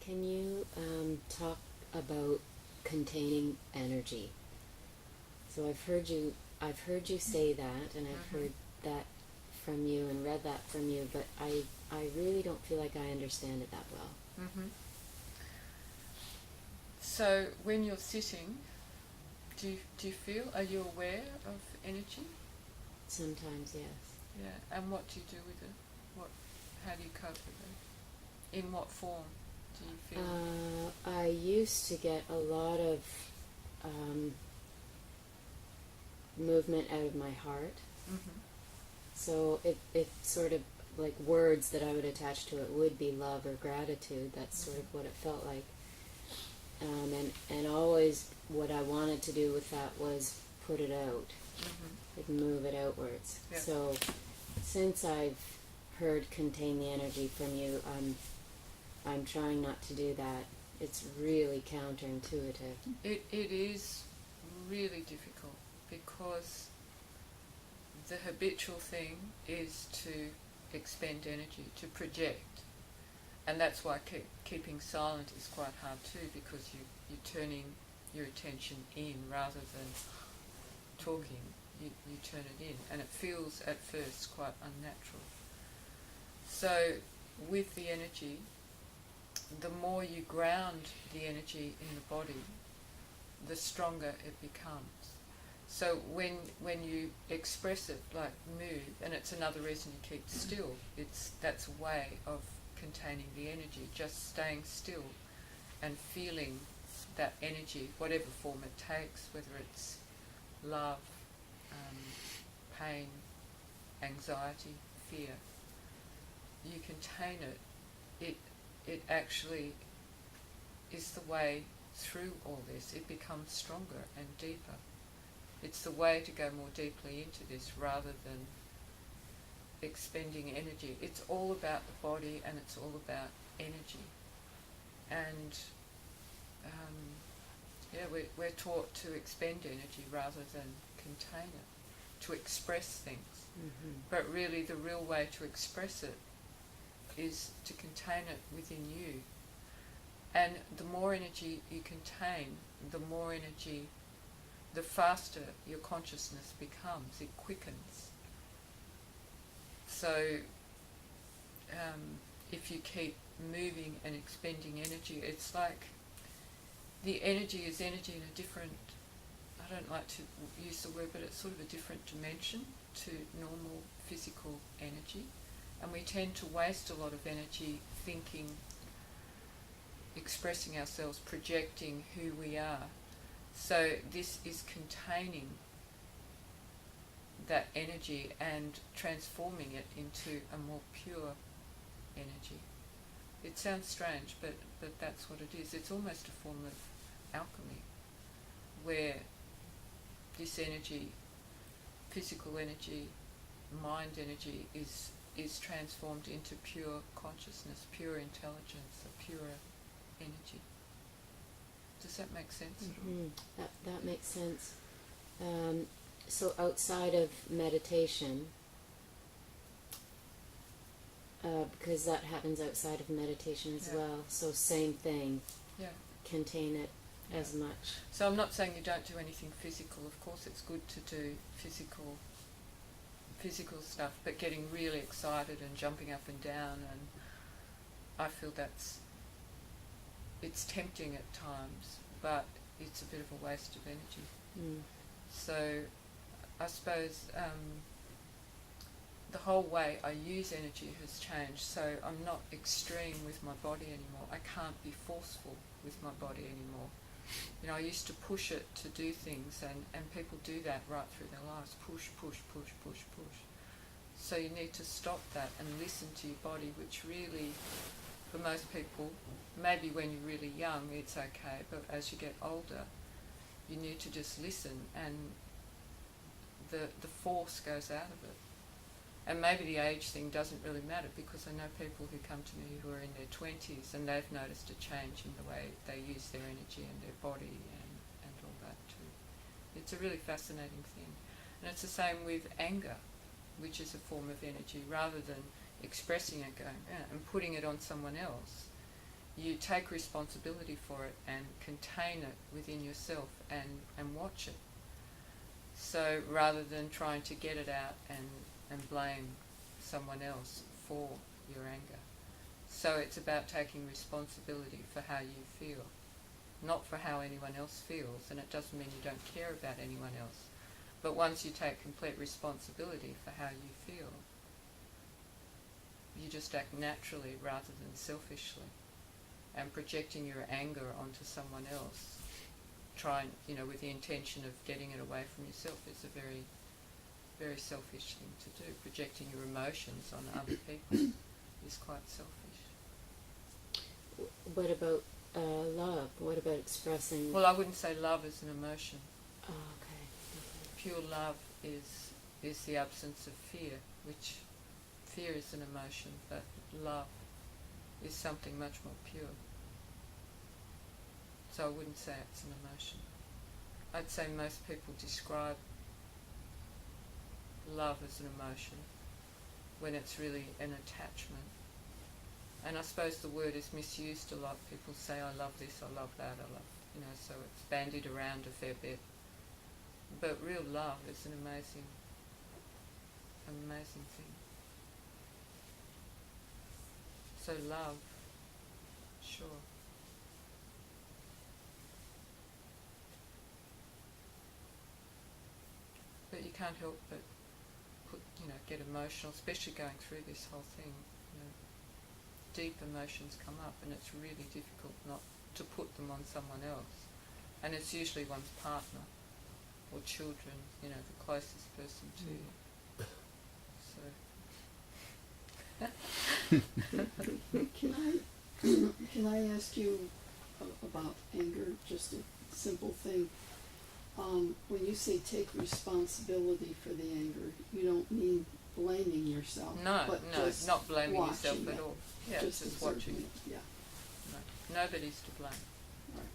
can you talk about containing energy? So I've heard you say that, and I've heard that from you and read that from you, but I really don't feel like I understand it that well. So when you're sitting, do you feel, are you aware of energy? Sometimes, yes. Yeah, and what do you do with it? How do you cope with it? In what form do you feel? I used to get a lot of movement out of my heart. So it sort of, like, words that I would attach to it would be love or gratitude. That's sort of what it felt like. And always what I wanted to do with that was put it out, like move it outwards. Yeah. So since I've heard contain the energy from you, I'm trying not to do that. It's really counterintuitive. It is really difficult because the habitual thing is to expend energy, to project. And that's why keeping silent is quite hard too, because you're turning your attention in rather than talking. You turn it in, and it feels at first quite unnatural. So with the energy, the more you ground the energy in the body, the stronger it becomes. So when you express it, like move, and it's another reason you keep still, that's a way of containing the energy, just staying still and feeling that energy, whatever form it takes, whether it's love, pain, anxiety, fear. You contain it. It actually is the way through all this. It becomes stronger and deeper. It's the way to go more deeply into this rather than expending energy. It's all about the body, and it's all about energy. And we're taught to expend energy rather than contain it, to express things. But really the real way to express it is to contain it within you. And the more energy you contain, the faster your consciousness becomes. It quickens. So if you keep moving and expending energy, it's like the energy is energy in a different, I don't like to use the word, but it's sort of a different dimension to normal physical energy. And we tend to waste a lot of energy thinking, expressing ourselves, projecting who we are. So this is containing that energy and transforming it into a more pure energy. It sounds strange, but that's what it is. It's almost a form of alchemy, where this energy, physical energy, mind energy, is transformed into pure consciousness, pure intelligence, a purer energy. Does that make sense? That makes sense. So outside of meditation, because that happens outside of meditation as well, so same thing, contain it as much. So I'm not saying you don't do anything physical. Of course it's good to do physical stuff, but getting really excited and jumping up and down, and I feel it's tempting at times, but it's a bit of a waste of energy. So I suppose the whole way I use energy has changed. So I'm not extreme with my body anymore. I can't be forceful with my body anymore. You know, I used to push it to do things, and people do that right through their lives. Push, push, push, push, push. So you need to stop that and listen to your body, which really, for most people, maybe when you're really young it's okay, but as you get older you need to just listen, and the force goes out of it. And maybe the age thing doesn't really matter, because I know people who come to me who are in their 20s and they've noticed a change in the way they use their energy and their body and all that too. It's a really fascinating thing. And it's the same with anger, which is a form of energy. Rather than expressing it, going and putting it on someone else, you take responsibility for it and contain it within yourself and watch it. So rather than trying to get it out and blame someone else for your anger. So it's about taking responsibility for how you feel, not for how anyone else feels, and it doesn't mean you don't care about anyone else. But once you take complete responsibility for how you feel, you just act naturally rather than selfishly. And projecting your anger onto someone else, trying, with the intention of getting it away from yourself, is a very, very selfish thing to do. Projecting your emotions on other people is quite selfish. What about love? What about expressing? Well, I wouldn't say love is an emotion. Oh, okay. Pure love is the absence of fear, which fear is an emotion, but love is something much more pure. So I wouldn't say it's an emotion. I'd say most people describe love as an emotion when it's really an attachment. And I suppose the word is misused a lot. People say, I love this, I love that, I love, so it's bandied around a fair bit. But real love is an amazing thing. So love, sure. But you can't help but get emotional, especially going through this whole thing. Deep emotions come up, and it's really difficult not to put them on someone else. And it's usually one's partner or children, the closest person to you. So. Can I ask you about anger? Just a simple thing. When you say take responsibility for the anger, you don't mean blaming yourself. No, but just not blaming yourself watching at it. all. Yeah, just watching it. Yeah. No, nobody's to blame. Right.